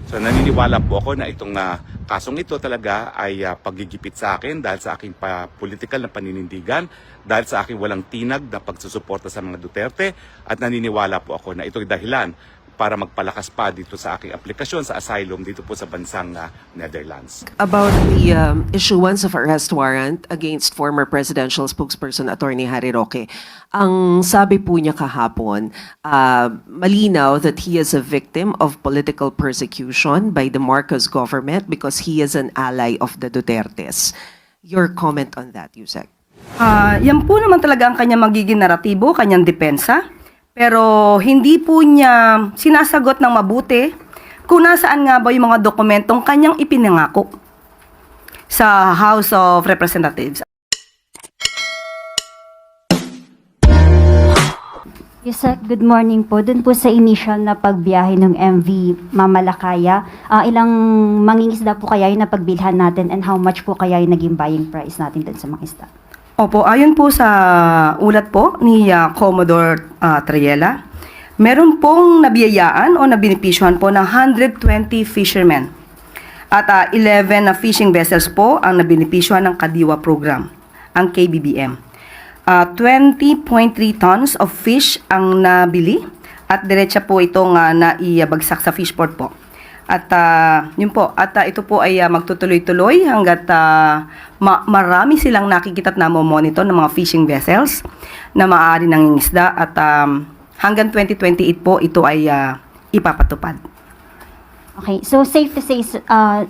So naniniwala po ako na itong kasong ito talaga ay paggigipit sa akin dahil sa aking political na paninindigan, dahil sa aking walang tinag na pagsusuporta sa mga Duterte, at naniniwala po ako na ito'y dahilan para magpalakas pa dito sa aking aplikasyon sa asylum dito po sa bansang Netherlands. About the issuance of arrest warrant against former presidential spokesperson Attorney Harry Roque, ang sabi po niya kahapon, malinaw that he is a victim of political persecution by the Marcos government because he is an ally of the Dutertes. Your comment on that, Yusek? Yan po naman talaga ang kanyang magiging naratibo, kanyang depensa. Pero hindi po niya sinasagot ng mabuti kung nasaan nga ba yung mga dokumentong kanyang ipinangako sa House of Representatives. Yusek, good morning po. Doon po sa initial na pagbiyahe ng MV Mamalakaya, ilang mangingisda po kaya yung napagbilhan natin and how much po kaya yung naging buying price natin doon sa mga isda? Opo, ayon po sa ulat po ni Commodore Triella, meron pong nabiyayaan o nabinipisyuhan po ng 120 fishermen. At 11 na fishing vessels po ang nabinipisyuhan ng Kadiwa program, ang KBBM. 20.3 tons of fish ang nabili at diretsa po itong naibagsak sa fishport po. At yun po, at ito po ay magtutuloy-tuloy hanggat marami silang nakikita at namomonitor ng mga fishing vessels na maaari nangingisda at hanggang 2028 po ito ay ipapatupad. Okay, so safe to say,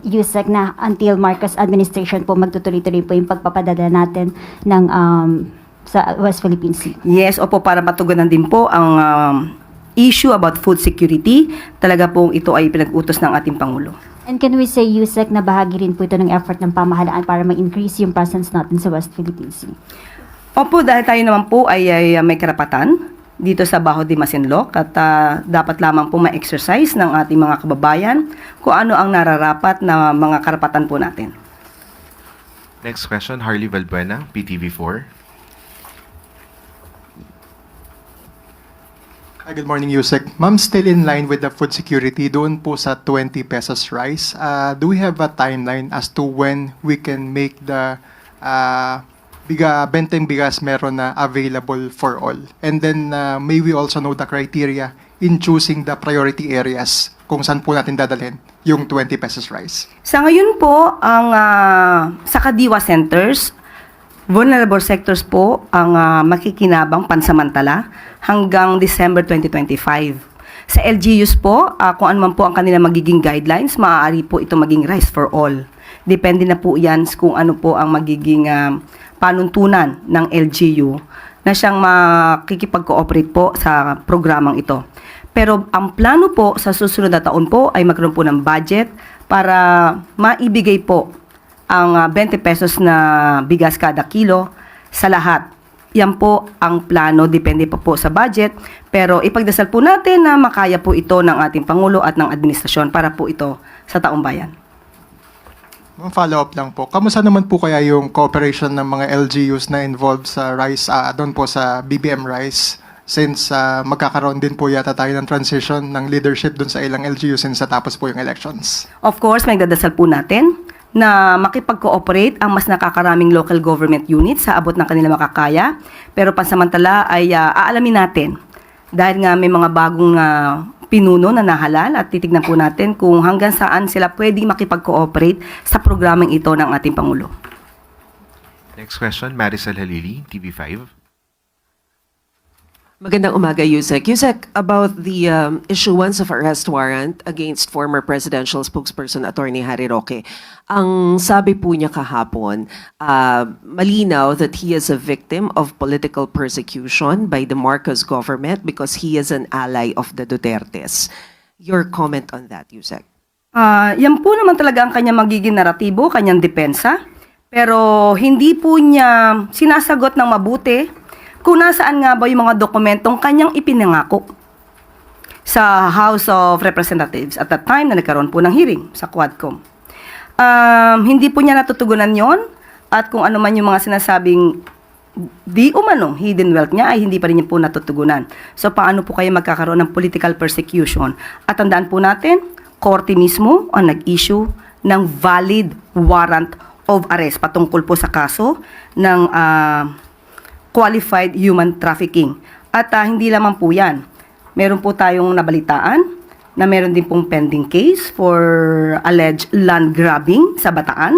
Yusek, na until Marcos administration po magtutuloy-tuloy po yung pagpapadala natin ng sa West Philippine Sea. Yes, opo, para matugunan din po ang issue about food security, talaga pong ito ay pinag-utos ng ating Pangulo. And can we say, Yusek, na bahagi rin po ito ng effort ng pamahalaan para ma-increase yung presence natin sa West Philippine Sea? Opo, dahil tayo naman po ay may karapatan dito sa Bajo de Masinloc at dapat lamang po ma-exercise ng ating mga kababayan kung ano ang nararapat na mga karapatan po natin. Next question, Harley Valbuena, PTV4. Good morning, Yusek. Ma'am, still in line with the food security, doon po sa 20 pesos rice, do we have a timeline as to when we can make the benteng bigas meron na available for all? And then, may we also know the criteria in choosing the priority areas kung saan po natin dadalhin yung 20 pesos rice? Sa ngayon po, ang sa Kadiwa centers, vulnerable sectors po ang makikinabang pansamantala hanggang December 2025. Sa LGUs po, kung ano man po ang kanilang magiging guidelines, maaari po ito maging rice for all. Depende na po yan kung ano po ang magiging panuntunan ng LGU na siyang makikipag-cooperate po sa programang ito. Pero ang plano po sa susunod na taon po ay magkaroon po ng budget para maibigay po ang 20 pesos na bigas kada kilo sa lahat. Yan po ang plano, depende pa po sa budget. Pero ipagdasal po natin na makaya po ito ng ating Pangulo at ng administrasyon para po ito sa taong bayan. Follow-up lang po. Kamusta naman po kaya yung cooperation ng mga LGUs na involved sa rice, doon po sa BBM rice? Since magkakaroon din po yata tayo ng transition ng leadership doon sa ilang LGUs since tapos po yung elections. Of course, may dadasal po natin na makipag-cooperate ang mas nakakaraming local government units sa abot ng kanila makakaya. Pero pansamantala ay aalamin natin dahil nga may mga bagong pinuno na nahalal at titignan po natin kung hanggang saan sila pwedeng makipag-cooperate sa programang ito ng ating Pangulo. Next question, Maricel Halili, TV5. Magandang umaga, Yusek. Yusek, about the issuance of arrest warrant against former presidential spokesperson Attorney Harry Roque, ang sabi po niya kahapon, malinaw that he is a victim of political persecution by the Marcos government because he is an ally of the Dutertes. Your comment on that, Yusek? Yan po naman talaga ang kanyang magiging naratibo, kanyang depensa. Pero hindi po niya sinasagot ng mabuti kung nasaan nga ba yung mga dokumentong kanyang ipinangako sa House of Representatives at that time na nagkaroon po ng hearing sa Quadcom. Hindi po niya natutugunan yon at kung ano man yung mga sinasabing di umanong hidden wealth niya ay hindi pa rin niya po natutugunan. So paano po kayo magkakaroon ng political persecution? At tandaan po natin, korte mismo ang nag-issue ng valid warrant of arrest patungkol po sa kaso ng qualified human trafficking. At hindi lamang po yan. Meron po tayong nabalitaan na meron din pong pending case for alleged land grabbing sa Bataan.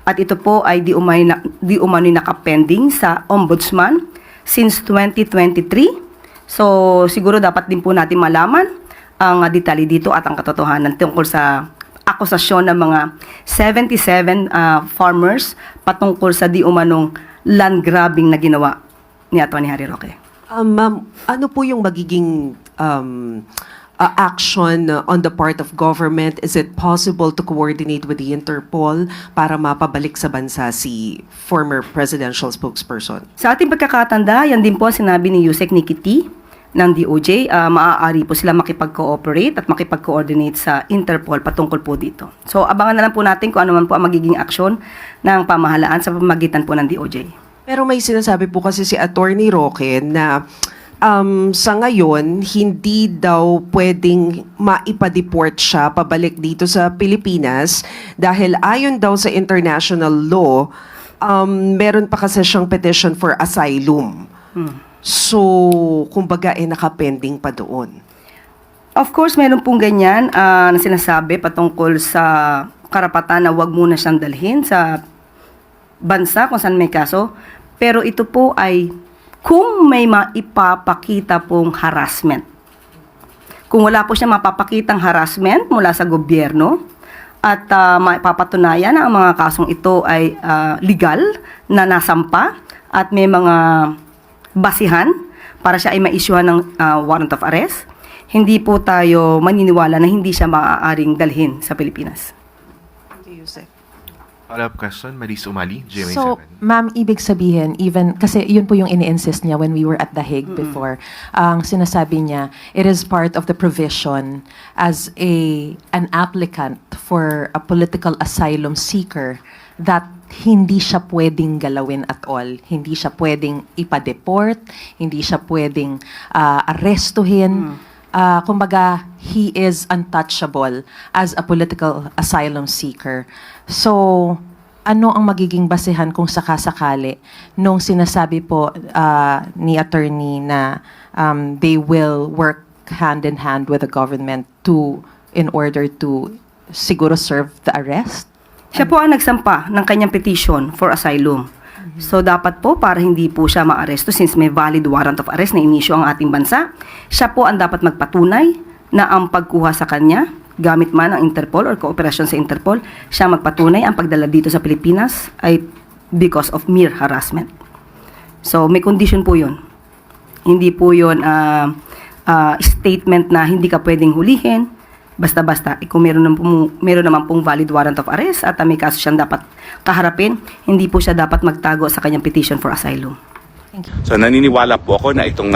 At ito po ay di umano'y nakapending sa Ombudsman since 2023. So siguro dapat din po natin malaman ang detalye dito at ang katotohanan tungkol sa akusasyon ng mga 77 farmers patungkol sa di umanong land grabbing na ginawa ni Atty. Harry Roque. Ma'am, ano po yung magiging action on the part of government? Is it possible to coordinate with the Interpol para mapabalik sa bansa si former presidential spokesperson? Sa ating pagkakatanda, yan din po ang sinabi ni Yusek Nikki T ng DOJ, maaari po sila makipag-cooperate at makipag-coordinate sa Interpol patungkol po dito. So abangan na lang po natin kung ano man po ang magiging aksyon ng pamahalaan sa pamamagitan po ng DOJ. Pero may sinasabi po kasi si Attorney Roque na sa ngayon, hindi daw pwedeng maipa-deport siya pabalik dito sa Pilipinas dahil ayon daw sa international law, meron pa kasi siyang petition for asylum. So, kumbaga nakapending pa doon. Of course, meron pong ganyan na sinasabi patungkol sa karapatan na wag muna siyang dalhin sa bansa kung saan may kaso. Pero ito po ay kung may maipapakita pong harassment. Kung wala po siya mapapakitang harassment mula sa gobyerno at maipapatunayan na ang mga kasong ito ay legal na nasampa at may mga basihan para siya ay ma-issuehan ng warrant of arrest, hindi po tayo maniniwala na hindi siya maaaring dalhin sa Pilipinas. Thank you, Yusek. Follow-up question, Maris Umali, GMA7. So, ma'am, ibig sabihin, even, kasi yun po yung ini-insist niya when we were at The Hague before, ang sinasabi niya, it is part of the provision as an applicant for a political asylum seeker that hindi siya pwedeng galawin at all. Hindi siya pwedeng ipa-deport, hindi siya pwedeng arrestuhin. Kumbaga, he is untouchable as a political asylum seeker. So, ano ang magiging basehan kung sakasakali nung sinasabi po ni attorney na they will work hand in hand with the government in order to siguro serve the arrest? Siya po ang nagsampa ng kanyang petition for asylum. So dapat po para hindi po siya maaresto since may valid warrant of arrest na inisyu ang ating bansa, siya po ang dapat magpatunay na ang pagkuha sa kanya gamit man ang Interpol or kooperasyon sa Interpol, siya magpatunay ang pagdala dito sa Pilipinas ay because of mere harassment. So may condition po yun. Hindi po yun statement na hindi ka pwedeng hulihin, basta-basta, kung meron naman pong valid warrant of arrest at may kaso siyang dapat kaharapin, hindi po siya dapat magtago sa kanyang petition for asylum. So naniniwala po ako na itong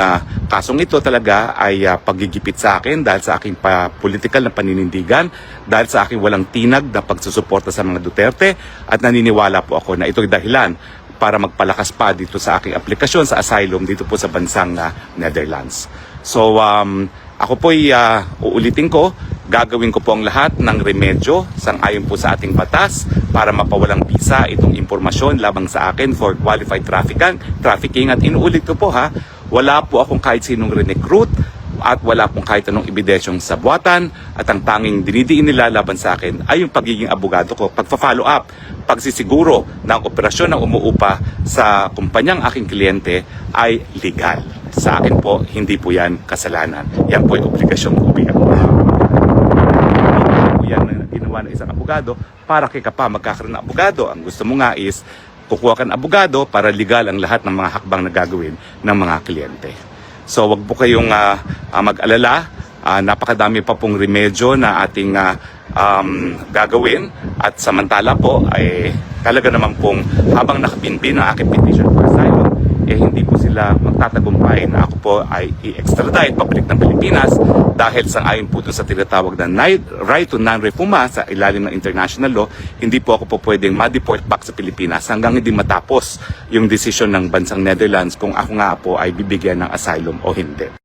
kasong ito talaga ay paggigipit sa akin dahil sa aking political na paninindigan, dahil sa aking walang tinag na pagsusuporta sa mga Duterte, at naniniwala po ako na ito'y dahilan para magpalakas pa dito sa aking aplikasyon sa asylum dito po sa bansang Netherlands. So ako po'y uulitin ko, gagawin ko po ang lahat ng remedyo sang-ayon po sa ating batas para mapawalang bisa itong impormasyon labang sa akin for qualified trafficking. At inuulit ko po wala po akong kahit sinong recruit at wala pong kahit anong ebidensyong sabuatan, at ang tanging dinidiin nila laban sa akin ay yung pagiging abogado ko, pagpa-follow up, pagsisiguro na ang operasyon na umuupa sa kumpanyang aking kliyente ay legal. Sa akin po, hindi po yan kasalanan. Yan po yung obligasyong ubigat po. Yan na ginawa ng isang abogado para kaya pa magkakaroon ng abogado. Ang gusto mo nga is kukuha ka ng abogado para legal ang lahat ng mga hakbang na gagawin ng mga kliyente. So wag po kayong mag-alala. Napakadami pa pong remedyo na ating gagawin, at samantala po ay talaga naman pong habang nakapinpin ang aking petition for asylum, hindi po sila magtatagumpay na ako po ay i-extradite pabalik ng Pilipinas dahil sang-ayon po dun sa tinatawag na right to non-refoulement sa ilalim ng international law, hindi po ako po pwedeng ma-deport back sa Pilipinas hanggang hindi matapos yung desisyon ng bansang Netherlands kung ako nga po ay bibigyan ng asylum o hindi.